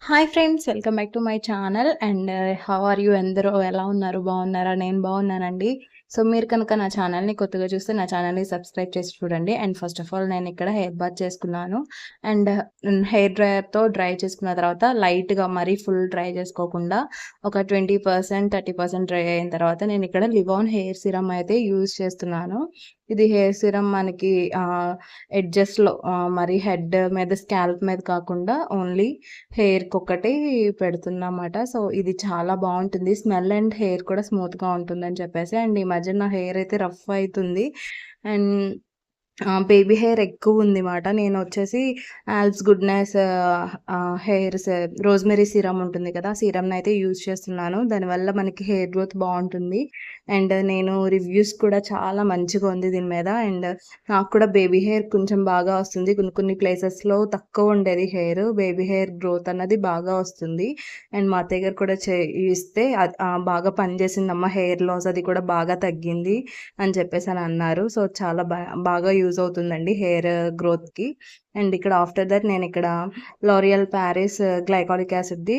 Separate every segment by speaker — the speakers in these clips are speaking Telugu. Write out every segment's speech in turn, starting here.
Speaker 1: Hi friends! Welcome back to my channel and how are you? అందరూ ఎలా ఉన్నారు? బాగున్నారా? నేను బాగున్నానండి. సో, మీరు కనుక నా ఛానల్‌ని కొత్తగా చూస్తే నా ఛానల్‌ని సబ్స్క్రైబ్ చేసి చూడండి. అండ్ ఫస్ట్ ఆఫ్ ఆల్ నేను ఇక్కడ హెయిర్ బాత్ చేసుకున్నాను. అండ్ హెయిర్ డ్రైయర్‌తో డ్రై చేసుకున్న తర్వాత లైట్‌గా మరీ ఫుల్ డ్రై చేసుకోకుండా ఒక 20%, 30% డ్రై అయిన తర్వాత నేను ఇక్కడ లివాన్ హెయిర్ సీరమ్ అయితే యూజ్ చేస్తున్నాను. ఇది హెయిర్ సీరమ్ మనకి ఎడ్జెస్‌లో మరి హెడ్ మీద, స్కాల్ప్ మీద కాకుండా ఓన్లీ హెయిర్‌కొక్కటే పెడుతున్నమాట. సో, ఇది చాలా బావుంటుంది. స్మెల్ అండ్ హెయిర్ కూడా స్మూత్‌గా ఉంటుందని చెప్పేసి. అండ్ ఈ మధ్య నా హెయిర్ అయితే రఫ్ అయితుంది. అండ్ బేబీ హెయిర్ ఎక్కువుంది మాట. నేనొచ్చేసి ఆల్స్ గుడ్‌నెస్ హెయిర్స్ రోజ్‌మెరీ సీరమ్ ఉంటుంది కదా! ఆ సీరమ్‌నయితే యూజ్ చేస్తున్నాను. దానివల్ల మనకి హెయిర్ గ్రోత్ బావుంటుంది. అండ్ నేను రివ్యూస్ కూడా చాలా మంచిగా ఉంది దీని మీద. అండ్ నాకు కూడా బేబీ హెయిర్ కొంచెం బాగా వస్తుంది. కొన్ని కొన్ని ప్లేసెస్‌లో తక్కువుండేది హెయిర్. బేబీ హెయిర్ గ్రోత్ అన్నది బాగా వస్తుంది. అండ్ మా అత్తయ్య గారు కూడా ఇస్తే బాగా పనిచేసిందమ్మా, హెయిర్ లాస్ అది కూడా బాగా తగ్గింది అని చెప్పేసని అన్నారు. సో, చాలా బాగా యూజ్ అవుతుందండి హెయిర్ గ్రోత్‌కి. అండ్ ఇక్కడ ఆఫ్టర్ దట్ నేనిక్కడ లోరియల్ పారిస్ గ్లైకాలిక్ యాసిడ్‌ది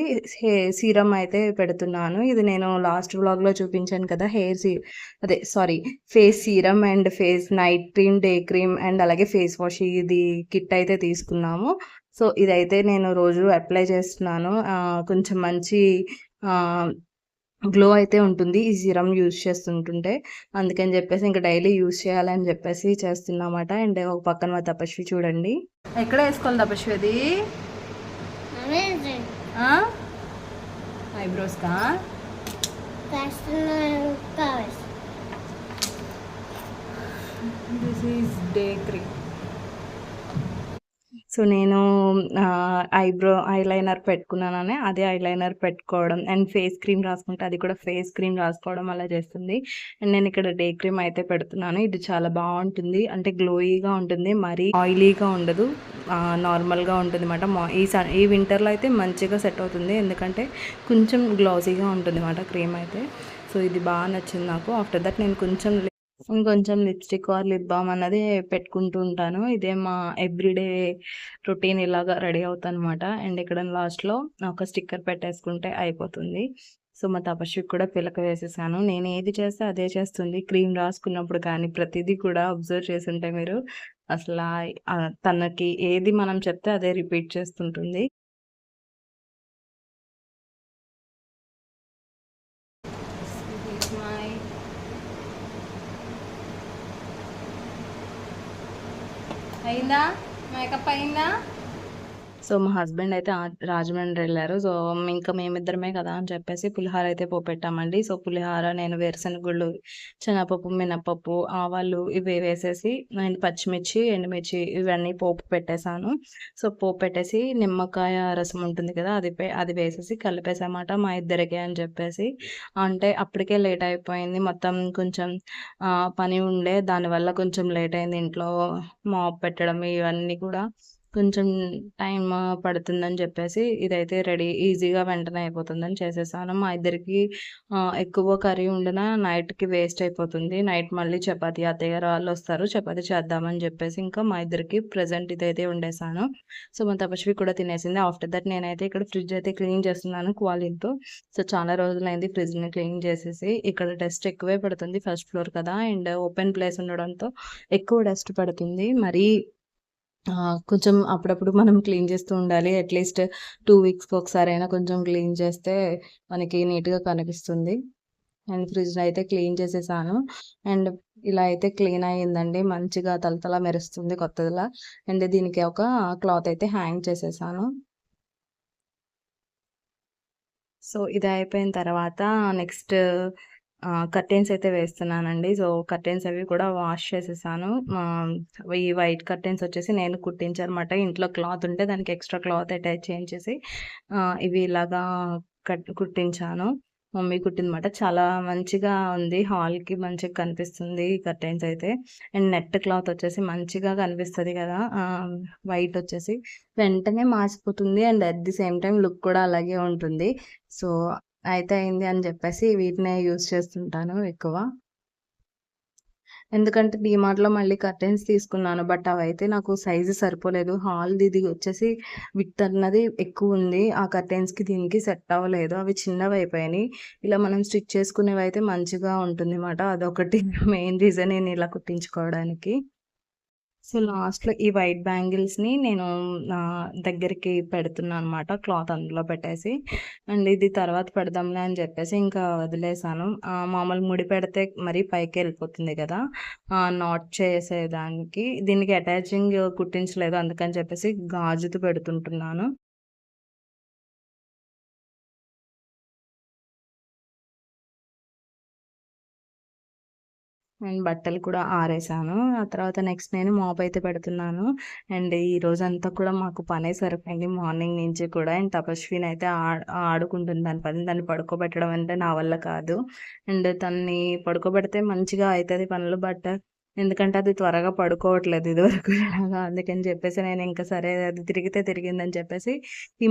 Speaker 1: సీరమ్ అయితే పెడుతున్నాను. ఇది నేను లాస్ట్ వ్లాగ్‌లో చూపించాను కదా! Face serum and face night cream, day cream and అలాగే ఫేస్ వాష్ ఇది కిట్ అయితే తీసుకున్నాము. సో, ఇదైతే నేను రోజు అప్లై చేస్తున్నాను. కొంచెం మంచి ఆహ్ గ్లో అయితే ఉంటుంది ఈ సీరమ్ యూజ్ చేస్తుంటుంటే. అందుకని జెప్పేసి ఇంక డైలీ యూజ్ చేయాలని జెప్పేసి చేస్తున్నామాట. అండ్ ఒక పక్కన మా తపస్వి చూడండి. ఎక్కడ ఏసుకోవాలి తపస్వి అది? ఆ? ఐబ్రోస్‌కా? This is day cream. So, నేను ఐలైనర్ పెట్టుకున్నానని అదే ఐలైనర్ పెట్టుకోవడం అండ్ ఫేస్ క్రీమ్ రాసుకుంటే అది కూడా ఫేస్ క్రీమ్ రాసుకోవడం అలా చేస్తుంది. అండ్ నేను ఇక్కడ డే క్రీమ్ అయితే పెడుతున్నాను. ఇది చాలా బావుంటుంది. అంటే గ్లోయీగా ఉంటుంది. మరీ ఆయిలీగా ఉండదు. నార్మల్‌గా ఉంటుందన్నమాట. ఈ వింటర్‌లో అయితే మంచిగా సెట్ అవుతుంది. ఎందుకంటే కొంచెం గ్లాసీగా ఉంటుందన్నమాట క్రీమ్ అయితే. సో, ఇది బాగా నచ్చింది నాకు. ఆఫ్టర్ దట్ నేను ఇంకొంచెం లిప్‌స్టిక్ ఆర్ లిప్ బామ్ అన్నది పెట్టుకుంటూ ఉంటాను. ఇదే మా ఎవ్రీడే రొటీన్ ఇలాగా రెడీ అవుతానమాట. అండ్ ఇక్కడ లాస్ట్‌లో ఒక స్టిక్కర్ పెట్టేసుకుంటే అయిపోతుంది. సో, మా తపస్వికి కూడా పిలక వేసేసాను. నేను ఏది చేస్తే అదే చేస్తుంది. క్రీమ్ రాసుకున్నప్పుడు కానీ ప్రతిదీ కూడా అబ్జర్వ్ చేసుంటే మీరు అసలా తనకి ఏది మనం చెప్తే అదే రిపీట్ చేస్తుంటుంది. అయిందా? మేకప్ అయిందా? సో, మా హస్బెండ్ అయితే రాజమండ్రి ఎళ్లారు. సో, ఇంకా మేమిద్దరమే కదా అని చెప్పేసి పులిహోర అయితే పోపెట్టామండి. సో, పులిహోర నేను వేరుశనగ గుళ్ళు, శనగపప్పు, మినపప్పు, ఆవాలు ఇవి వేసేసి అండ్ పచ్చిమిర్చి, ఎండుమిర్చి ఇవన్నీ పోపు పెట్టేసాను. సో, పోపు పెట్టేసి నిమ్మకాయ రసం ఉంటుంది కదా! అది వేసేసి కలిపేసామాట మా ఇద్దరికే అని చెప్పేసి. అంటే అప్పటికే లేట్ అయిపోయింది. మొత్తం కొంచెం పని ఉండే దానివల్ల కొంచెం లేట్ అయింది. ఇంట్లో మాప్ పెట్టడం ఇవన్నీ కూడా కొంచెం టైమ్ పడుతుందని చెప్పేసి ఇదైతే ఈజీగా వెంటనే అయిపోతుందని చేసేసాను. మా ఇద్దరికి ఎక్కువ కర్రీ వండినా నైట్‌కి వేస్ట్ అయిపోతుంది. నైట్ మళ్ళీ చపాతీ అత్తయ్య గారు వాళ్ళొస్తారు. చపాతీ చేద్దామని చెప్పేసి ఇంకా మా ఇద్దరికి ప్రెజెంట్ ఇదైతే వండేసాను. సో, మా తపస్వి కూడా తినేసింది. ఆఫ్టర్ దట్ నేనైతే ఇక్కడ ఫ్రిడ్జ్ అయితే క్లీన్ చేస్తున్నాను క్వాలిన్‌తో. సో, చాలా రోజులైంది ఫ్రిడ్జ్‌ని క్లీన్ చేసేసి. ఇక్కడ డస్ట్ ఎక్కువే పడుతుంది ఫస్ట్ ఫ్లోర్ కదా! అండ్ ఓపెన్ ప్లేస్ ఉండడంతో ఎక్కువ డస్ట్ పడుతుంది. మరీ కొంచెం అప్పుడప్పుడు మనం క్లీన్ చేస్తూ ఉండాలి. అట్‌లీస్ట్ 2 వీక్స్‌కి ఒకసారైనా కొంచెం క్లీన్ చేస్తే మనకి నీట్‌గా కనిపిస్తుంది. అండ్ ఫ్రిడ్జ్‌నయితే క్లీన్ చేసేసాను. అండ్ ఇలా అయితే క్లీన్ అయిందండి. మంచిగా తళతళ మెరుస్తుంది కొత్తదిలా. అండ్ దీనికి ఒక క్లాత్ అయితే హ్యాంగ్ చేసేసాను. సో, ఇది అయిపోయిన తర్వాత నెక్స్ట్ కర్టెన్స్ అయితే వేస్తున్నానండి. సో, కర్టెన్స్ అవి కూడా వాష్ చేసేసాను. ఈ వైట్ కర్టెన్స్ వచ్చేసి నేను కుట్టించానమాట. ఇంట్లో క్లాత్ ఉంటే దానికి ఎక్స్‌ట్రా క్లాత్ అటాచ్ చేయించేసి ఇవి ఇలాగా కుట్టించాను. మమ్మీ కుట్టిందన్నమాట. చాలా మంచిగా ఉంది. హాల్‌కి మంచిగా కనిపిస్తుంది ఈ కర్టెన్స్ అయితే. అండ్ నెట్ క్లాత్ వచ్చేసి మంచిగా కనిపిస్తది కదా! వైట్ వచ్చేసి వెంటనే మాసిపోతుంది. And at the same time look కూడా అలాగే ఉంటుంది. సో, అయితే అయింది అని చెప్పేసి వీటినే యూజ్ చేస్తుంటాను ఎక్కువ. ఎందుకంటే డీమార్ట్‌లో మళ్ళీ కర్టెన్స్ తీసుకున్నాను. బట్ అవైతే నాకు సైజు సరిపోలేదు. హాల్‌ది ఇది వచ్చేసి విడ్త్ అన్నది ఎక్కువుంది. ఆ కర్టెన్స్‌కి దీనికి సెట్ అవ్వలేదు. అవి చిన్నవయిపోయినియి. ఇలా మనం స్టిచ్ చేసుకునేవైతే మంచిగా ఉంటుందిమాట. అదొకటి మెయిన్ రీజన్ నేను ఇలా కుట్టించుకోవడానికి. సో, లాస్ట్‌లో ఈ వైట్ బ్యాంగిల్స్‌ని నేను దగ్గరికి పెడుతున్నా అనమాట. క్లాత్ అందులో పెట్టేసి. అండ్ ఇది తర్వాత పెడదాంలే అని చెప్పేసి ఇంకా వదిలేసాను. మామూలు ముడి పెడితే మరీ పైకెళ్ళిపోతుంది గదా! నాట్ చేసేదానికి. దీనికి అటాచింగ్ కుట్టించలేదు. అందుకని చెప్పేసి గాజుది పెడుతుంటున్నాను. అండ్ బట్టలు కూడా ఆరేసాను. ఆ తర్వాత నెక్స్ట్ నేను మాపయితే పెడుతున్నాను. అండ్ ఈ రోజంతా కూడా మాకు పనే సరిపోయింది మార్నింగ్ నుంచి కూడా. అండ్ తపస్వినైతే ఆడుకుంటుంది దాని పని. దాన్ని పడుకోబెట్టడం అంటే నా వల్ల కాదు. అండ్ తనని పడుకోబెడితే మంచిగా అయితది పనులు. బట్ ఎందుకంటే అది త్వరగా పడుకోవట్లేదు ఇదివరకు లాగా. అందుకని చెప్పేసి నేనింక సరే అది తిరిగితే తిరిగిందని చెప్పేసి ఈ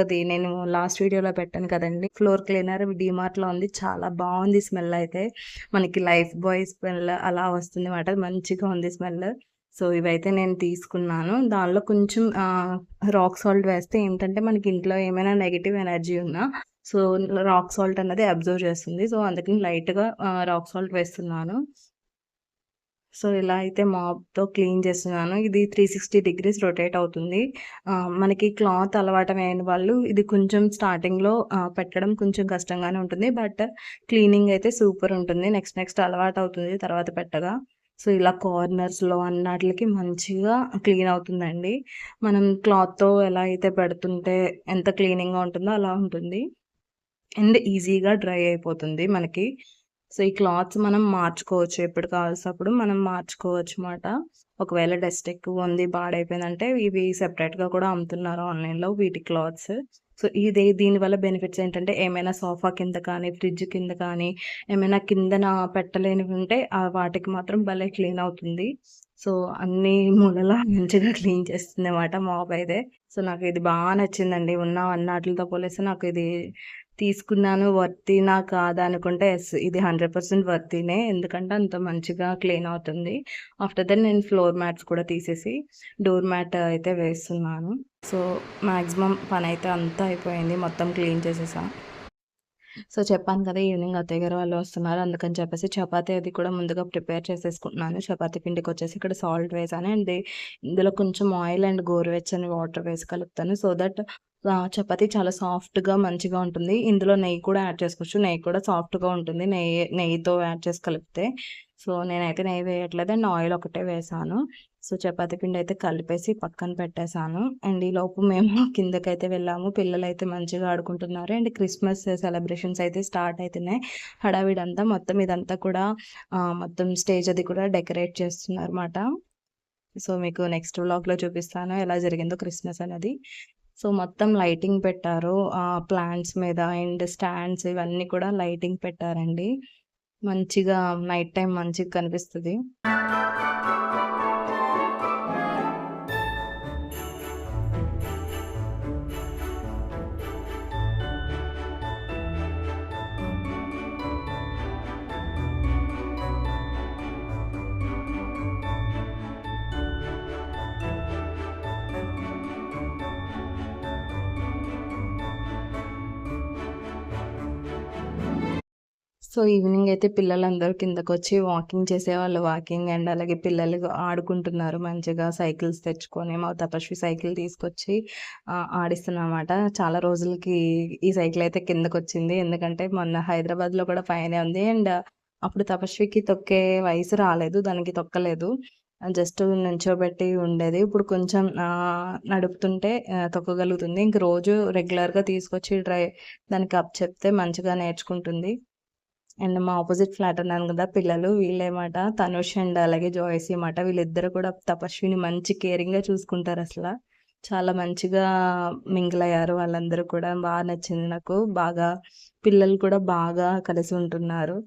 Speaker 1: అది నేను లాస్ట్ వీడియోలో పెట్టాను కదండీ! ఫ్లోర్ క్లీనర్ డీమార్ట్‌లో ఉంది. చాలా బావుంది స్మెల్ అయితే. మనకి లైఫ్ బాయ్ స్మెల్ అలా వస్తుందన్నమాట. మంచిగా ఉంది స్మెల్. సో, ఇవైతే నేను తీసుకున్నాను. దానిలో కొంచెం రాక్ సాల్ట్ వేస్తే ఏంటంటే మనకి ఇంట్లో ఏమైనా నెగెటివ్ ఎనర్జీ ఉన్నా సో, రాక్ సాల్ట్ అన్నది అబ్జర్వ్ చేస్తుంది. సో, అందుకని లైట్‌గా రాక్ సాల్ట్ వేస్తున్నాను. సో, ఇలా అయితే మాప్‌తో క్లీన్ చేస్తున్నాను. ఇది 360 డిగ్రీస్ రొటేట్ అవుతుంది. మనకి క్లాత్ అలవాటమైన వాళ్ళు ఇది కొంచెం స్టార్టింగ్‌లో పెట్టడం కొంచెం కష్టంగానే ఉంటుంది. బట్ క్లీనింగ్ అయితే సూపర్ ఉంటుంది. నెక్స్ట్ నెక్స్ట్ అలవాటవుతుంది తర్వాత పెట్టగా. సో, ఇలా కార్నర్స్‌లో అన్నాట్లికి మంచిగా క్లీన్ అవుతుందండి. మనం క్లాత్‌తో ఎలా అయితే పెడుతుంటే ఎంత క్లీనింగ్‌గా ఉంటుందో అలా ఉంటుంది. అండ్ ఈజీగా డ్రై అయిపోతుంది మనకి. సో, ఈ క్లాత్స్ మనం మార్చుకోవచ్చు. ఎప్పుడు కావాల్సినప్పుడు మనం మార్చుకోవచ్చు మాట. ఒకవేళ డస్ట్ ఎక్కువుంది, పాడైపోయిందంటే ఇవి సెపరేట్‌గా కూడా అమ్ముతున్నారు ఆన్‌లైన్‌లో వీటి క్లాత్స్. సో, దీనివల్ల బెనిఫిట్స్ ఏంటంటే ఏమైనా సోఫా కింద కానీ, ఫ్రిడ్జ్ కింద కానీ, ఏమైనా కిందన పెట్టలేనివి ఉంటే వాటికి మాత్రం భలే క్లీన్ అవుతుంది. సో, అన్ని మూలలా మంచిగా క్లీన్ చేస్తుందన్నమాట మాప్ అయితే. సో, నాకు ఇది నచ్చిందండి. ఉన్న అన్నాటిలతో పోలిస్తే నాకు ఇది తీసుకున్నాను. వర్తీనా కాదా అనుకుంటే యెస్. ఇది 100% వర్తీనే. ఎందుకంటే అంత మంచిగా క్లీన్ అవుతుంది. ఆఫ్టర్ దట్ నేను ఫ్లోర్ మ్యాట్స్ కూడా తీసేసి డోర్ మ్యాట్ అయితే వేస్తున్నాను. సో, మాక్సిమం పనైతే అంతా అయిపోయింది. మొత్తం క్లీన్ చేసేసా. సో, చెప్పాను కదా! ఈవినింగ్ అత్తయ్య గారు వాళ్ళు వస్తున్నారు. అందుకని చెప్పేసి చపాతీ అది కూడా ముందుగా ప్రిపేర్ చేసేసుకుంటున్నాను. చపాతీ పిండికొచ్చేసి ఇక్కడ సాల్ట్ వేసాను. అండ్ ఇందులో కొంచెం ఆయిల్ అండ్ గోరువెచ్చని వాటర్ వేసి కలుపుతాను. సో దట్ చపాతీ చాలా సాఫ్ట్‌గా మంచిగా ఉంటుంది. ఇందులో నెయ్యి కూడా యాడ్ చేసుకోవచ్చు. నెయ్యి కూడా సాఫ్ట్‌గా ఉంటుంది. నెయ్యితో యాడ్ చేసి కలిపితే. సో, నేనైతే నెయ్యి వేయట్లేదు. అండ్ ఆయిల్ ఒకటే వేసాను. సో, చపాతీ పిండయితే కలిపేసి పక్కన పెట్టేసాను. అండ్ ఈలోపు మేము కిందకైతే వెళ్ళాము. పిల్లలైతే మంచిగా ఆడుకుంటున్నారు. అండ్ క్రిస్మస్ సెలబ్రేషన్స్ అయితే స్టార్ట్ అయితున్నాయి. హడావిడంతా మొత్తం ఇదంతా కూడా మొత్తం స్టేజ్ అది కూడా డెకరేట్ చేస్తున్నారన్నమాట. సో, మీకు నెక్స్ట్ వ్లాగ్‌లో చూపిస్తాను ఎలా జరిగిందో క్రిస్మస్ అనేది. సో, మొత్తం లైటింగ్ పెట్టారు. ప్లాంట్స్ మీద అండ్ స్టాండ్స్ ఇవన్నీ కూడా లైటింగ్ పెట్టారండి. మంచిగా నైట్ టైమ్ మంచిగా కనిపిస్తది. సో, ఈవినింగ్ అయితే పిల్లలందరూ కిందకొచ్చి వాకింగ్ చేసేవాళ్ళు వాకింగ్ అండ్ అలాగే పిల్లలు ఆడుకుంటున్నారు మంచిగా సైకిల్స్ తెచ్చుకొని. మా తపస్వి సైకిల్ తీసుకొచ్చి ఆడిస్తున్నామన్నమాట. చాలా రోజులకి ఈ సైకిల్ అయితే కిందకొచ్చింది. ఎందుకంటే మొన్న హైదరాబాద్‌లో కూడా పైనే ఉంది. అండ్ అప్పుడు తపస్వికి తొక్కే వయసు రాలేదు. దానికి తొక్కలేదు. జస్ట్ నుంచోబెట్టి ఉండేది. ఇప్పుడు కొంచెం నడుపుతుంటే తొక్కగలుగుతుంది. ఇంక రోజు రెగ్యులర్‌గా తీసుకొచ్చి దానికి అప్పచెప్తే మంచిగా నేర్చుకుంటుంది. అండ్ మా అపోజిట్ ఫ్లాట్ అన్నాను కదా! పిల్లలు వీళ్ళేమాట తనుష్ అండ్ అలాగే జోయసీ మాట. వీళ్ళిద్దరూ కూడా తపస్విని మంచి కేరింగ్‌గా చూసుకుంటారసల. చాలా మంచిగా మింగిల్ అయ్యారు వాళ్ళందరూ కూడా. నచ్చింది నాకు. పిల్లలు కూడా బాగా కలిసి ఉంటున్నారు.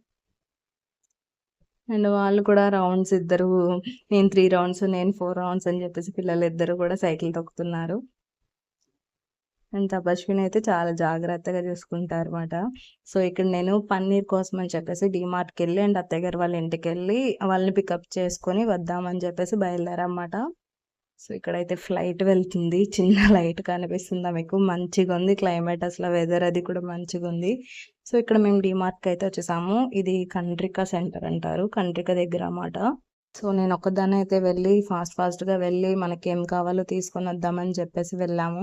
Speaker 1: అండ్ వాళ్ళు కూడా రౌండ్స్ ఇద్దరు నేను 3 రౌండ్స్, నేను 4 రౌండ్స్ అని చెప్పేసి పిల్లలిద్దరూ కూడా సైకిల్ తొక్కుతున్నారు. అండ్ తపస్విని అయితే చాలా జాగ్రత్తగా చూసుకుంటారన్నమాట. సో, ఇక్కడ నేను పన్నీర్ కోసం అని చెప్పేసి డీమార్ట్‌కెళ్ళి అండ్ అత్తయ్య గారు వాళ్ళ ఇంటికెళ్ళి వాళ్ళని పికప్ చేసుకొని వద్దామని చెప్పేసి బయలుదేరామన్నమాట. సో, ఇక్కడైతే ఫ్లైట్ వెళ్తుంది. చిన్న లైట్ కనిపిస్తుందా మీకు? మంచిగుంది క్లైమేట్, అసల వెదర్ అది కూడా మంచిగుంది. సో, ఇక్కడ మేము డీమార్ట్‌కయితే వచ్చేసాము. ఇది కండ్రిక సెంటర్ అంటారు. కండ్రిక దగ్గర అన్నమాట. సో, నేనొక్కదాన్నే అయితే వెళ్ళి ఫాస్ట్‌గా వెళ్ళి మనకేం కావాలో తీసుకొనొద్దామని చెప్పేసి వెళ్ళాము.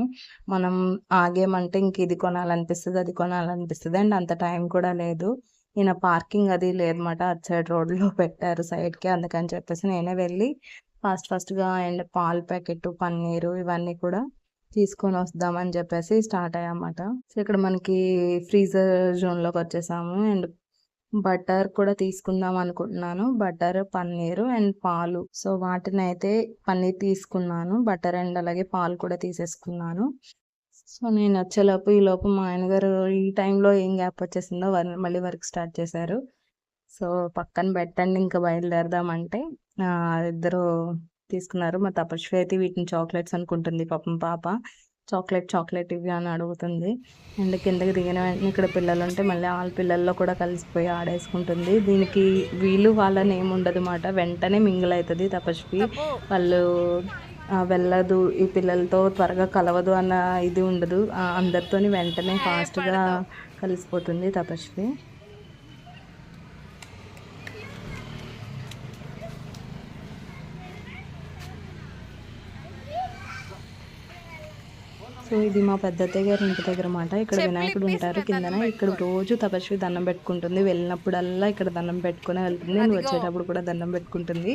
Speaker 1: మనం ఆగామంటే ఇంక ఇది కొనాలనిపిస్తది, అది కొనాలనిపిస్తది. అండ్ అంత టైం కూడా లేదు. ఈయన పార్కింగ్ అది లేదన్నమాట. అటు సైడ్ రోడ్‌లో పెట్టారు సైడ్‌కి. అందుకని చెప్పేసి నేనే వెళ్ళి ఫాస్ట్‌గా అండ్ పాల ప్యాకెట్టు, పన్నీరు ఇవన్నీ కూడా తీసుకొనొద్దామని చెప్పేసి స్టార్ట్ అయ్యామన్నమాట. సో, ఇక్కడ మనకి ఫ్రీజర్ జోన్‌లోకొచ్చేసాము. అండ్ బటర్ కూడా తీసుకుందాం అనుకుంటున్నాను. బటర్, పన్నీరు అండ్ పాలు. సో, వాటినైతే పన్నీర్ తీసుకున్నాను. బటర్ అండ్ అలాగే పాలు కూడా తీసేసుకున్నాను. సో, నేనొచ్చేలోపు ఈలోపు మా ఆయన గారు ఈ టైంలో ఏం గ్యాప్ వచ్చేసిందో మళ్ళీ వర్క్ స్టార్ట్ చేశారు. సో, పక్కన పెట్టండి ఇంక బయలుదేరదామంటే ఇద్దరు తీసుకున్నారు. మా తపస్వి అయితే వీటిని చాక్లెట్స్ అనుకుంటుంది పాపం పాప. చాక్లెట్ ఇవి అని అడుగుతుంది. అండ్ కిందకి దిగిన వెంటనే ఇక్కడ పిల్లలుంటే మళ్ళీ ఆళ్ళ పిల్లల్లో కూడా కలిసిపోయి ఆడేసుకుంటుంది. దీనికి వీళ్ళు వాళ్ళని ఏముండదుమాట. వెంటనే మింగిల్ అయితది తపస్వి. వాళ్ళు వెళ్ళదు, ఈ పిల్లలతో త్వరగా కలవదు అన్న ఇది ఉండదు. అందరితోని వెంటనే ఫాస్ట్‌గా కలిసిపోతుంది తపస్వి. సో, ఇది మా పెద్దత్తయ్య గారి ఇంటి దగ్గర మాట. ఇక్కడ వినాయకుడు ఉంటారు కిందన. ఇక్కడ రోజు తపస్వి దండం పెట్టుకుంటుంది. వెళ్ళినప్పుడల్లా ఇక్కడ దండం పెట్టుకునే వెళ్తుంది. అండ్ వచ్చేటప్పుడు కూడా దండం పెట్టుకుంటుంది.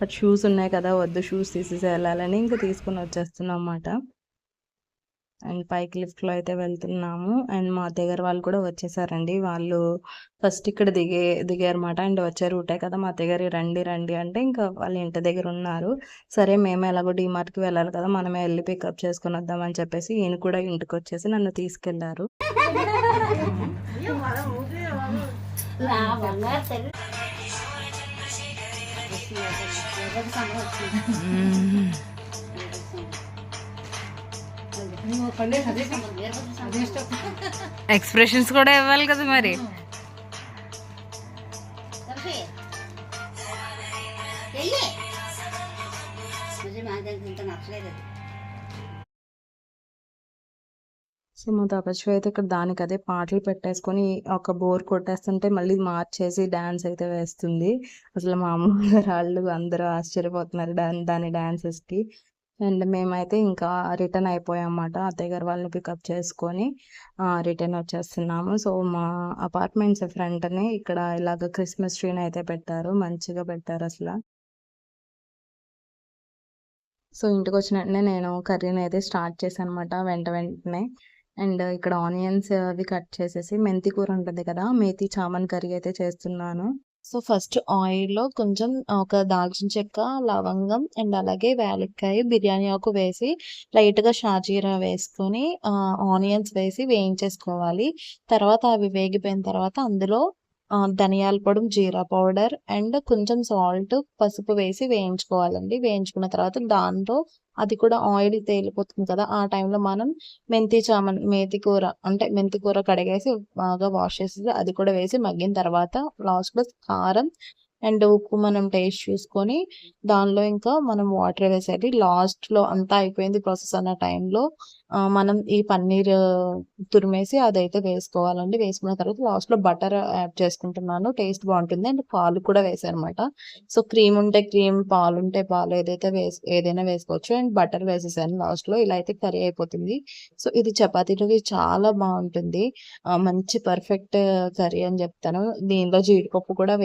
Speaker 1: బట్ షూస్ ఉన్నాయి కదా, వద్దు షూస్ తీసేసి వెళ్ళాలని ఇంకా తీసుకొని వచ్చేస్తున్నాం అన్నమాట. అండ్ పైకి లిఫ్ట్‌లో అయితే వెళ్తున్నాము. అండ్ మా అత్తయ్య గారు వాళ్ళు కూడా వచ్చేసారండి. వాళ్ళు ఫస్ట్ ఇక్కడ దిగారన్నమాట. అండ్ వచ్చే రూటే కదా, మా అత్తయ్య గారు రండి అంటే ఇంకా వాళ్ళ ఇంటి దగ్గర ఉన్నారు. సరే మేము ఎలాగో డీమార్ట్‌కి వెళ్ళాలి కదా, మనమే వెళ్ళి పికప్ చేసుకొని వద్దామని చెప్పేసి ఈయన కూడా ఇంటికొచ్చేసి నన్ను తీసుకెళ్లారు. ఎక్స్ప్రెషన్స్ కూడా ఇవ్వాలి కదా మరి. సో, మా తపస్వి అయితే ఇక్కడ దానికదే పాటలు పెట్టేసుకొని ఒక బోర్ కొట్టేస్తుంటే మళ్ళీ మార్చేసి డాన్స్ అయితే వేస్తుంది. అసలు మా అమ్మగారు ఆళ్ళు అందరూ ఆశ్చర్యపోతున్నారు దాని డాన్సెస్‌కి. అండ్ మేమైతే ఇంకా రిటర్న్ అయిపోయామన్నమాట. అత్తయ్య గారు వాళ్ళని పికప్ చేసుకొని రిటర్న్ వచ్చేస్తున్నాము. సో, మా అపార్ట్మెంట్స్ ఫ్రంట్‌నే ఇక్కడ ఇలాగ క్రిస్మస్ ట్రీని అయితే పెట్టారు. మంచిగా పెట్టారసల. సో, ఇంటికొచ్చిన వెంటనే నేను కర్రీని అయితే స్టార్ట్ చేశానన్నమాట వెంటనే. అండ్ ఇక్కడ ఆనియన్స్ అవి కట్ చేసేసి మెంతి కూర ఉంటుంది కదా, మేతి చామన్ కర్రీ అయితే చేస్తున్నాను. సో, ఫస్ట్ ఆయిల్‌లో కొంచెం ఒక దాల్చిన చెక్క, లవంగం అండ్ అలాగే యాలక్కాయ, బిర్యానీ ఆకు వేసి లైట్‌గా షాజీరా వేసుకొని ఆనియన్స్ వేసి వేయించేసుకోవాలి. తర్వాత అవి వేగిపోయిన తర్వాత అందులో ధనియాల పొడి, జీరా పౌడర్ అండ్ కొంచెం సాల్ట్, పసుపు వేసి వేయించుకోవాలండి. వేయించుకున్న తర్వాత దాంట్లో అది కూడా ఆయిల్ తేలిపోతుంది కదా, ఆ టైంలో మనం మెంతి కూర కడిగేసి బాగా వాష్ చేసేసి అది కూడా వేసి మగ్గిన తర్వాత లాస్ట్‌లో కారం అండ్ ఉప్పు మనం టేస్ట్ చూసుకొని దానిలో ఇంకా మనం వాటర్ వేసేయాలి. లాస్ట్‌లో అంతా అయిపోయింది ప్రాసెస్ అన్న టైంలో మనం ఈ పన్నీర్ తురిమేసి అదైతే వేసుకోవాలండి. వేసుకున్న తర్వాత లాస్ట్‌లో బటర్ యాడ్ చేసుకుంటున్నాను. టేస్ట్ బావుంటుంది. అండ్ పాలు కూడా వేసానన్నమాట. సో, క్రీమ్ ఉంటే క్రీమ్, పాలుంటే పాలు ఏదైనా వేసుకోవచ్చు. అండ్ బటర్ వేసేసాను లాస్ట్‌లో. ఇలా అయితే కర్రీ అయిపోతుంది. సో, ఇది చపాతీలోకి చాలా బావుంటుంది. మంచి పర్ఫెక్ట్ కర్రీ అని చెప్తాను. దీనిలో జీడిపప్పు కూడా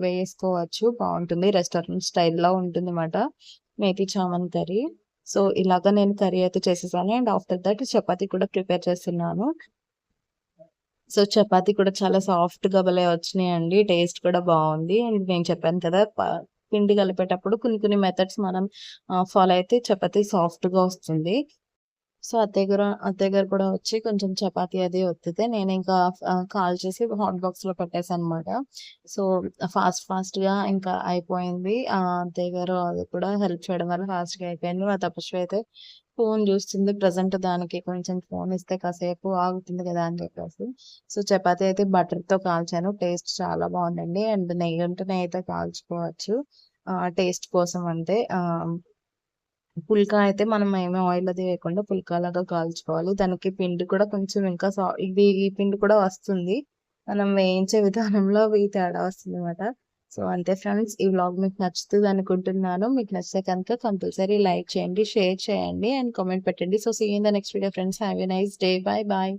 Speaker 1: వేసుకోవచ్చు. బావుంటుంది. రెస్టారెంట్ స్టైల్‌లో ఉంటుందన్నమాట. మేథి చామన్ కర్రీ. సో, ఇలాగ నేను కర్రీ అయితే చేసేసాను. అండ్ ఆఫ్టర్ దట్ చపాతీ కూడా ప్రిపేర్ చేస్తున్నాను. సో, చపాతీ కూడా చాలా సాఫ్ట్‌గా భలే వచ్చినాయండి. టేస్ట్ కూడా బావుంది. అండ్ నేను చెప్పాను కదా, పిండి కలిపేటప్పుడు కొన్ని మెథడ్స్ మనం ఫాలో అయితే చపాతీ సాఫ్ట్‌గా వస్తుంది. సో, అత్తయ్య గారు కూడా వచ్చి కొంచెం చపాతీ అది ఒత్తితే నేనింకా కాల్చేసి హాట్ బాక్స్‌లో పెట్టేసానన్నమాట. సో, ఫాస్ట్‌గా ఇంకా అయిపోయింది. అత్తయ్య గారు అది కూడా హెల్ప్ చేయడం వల్ల ఫాస్ట్‌గా అయిపోయింది. మా తపస్వి అయితే ఫోన్ చూస్తుంది ప్రెజెంట్. దానికి కొంచెం ఫోన్ ఇస్తే కాసేపు ఆగుతుంది కదా అని చెప్పేసి. సో చపాతీ అయితే బటర్తో కాల్చాను. టేస్ట్ చాలా బాగుందండి. అండ్ నెయ్యి ఉంటే నెయ్యి అయితే కాల్చుకోవచ్చు టేస్ట్ కోసం. అంటే పుల్కా అయితే మనం ఏమి ఆయిల్ అది వేయకుండా పుల్కా లాగా కాల్చుకోవాలి. దానికి పిండి కూడా కొంచెం ఇంకా ఈ పిండి కూడా వస్తుంది. మనం వేయించే విధానంలో అవి తేడా వస్తుంది అనమాట. సో అంతే ఫ్రెండ్స్, ఈ వ్లాగ్ మీకు నచ్చుతుంది అనుకుంటున్నాను. మీకు నచ్చితే కనుక కంపల్సరీ లైక్ చేయండి, షేర్ చేయండి అండ్ కామెంట్ పెట్టండి. So see in the next video friends. Have a nice day. Bye bye.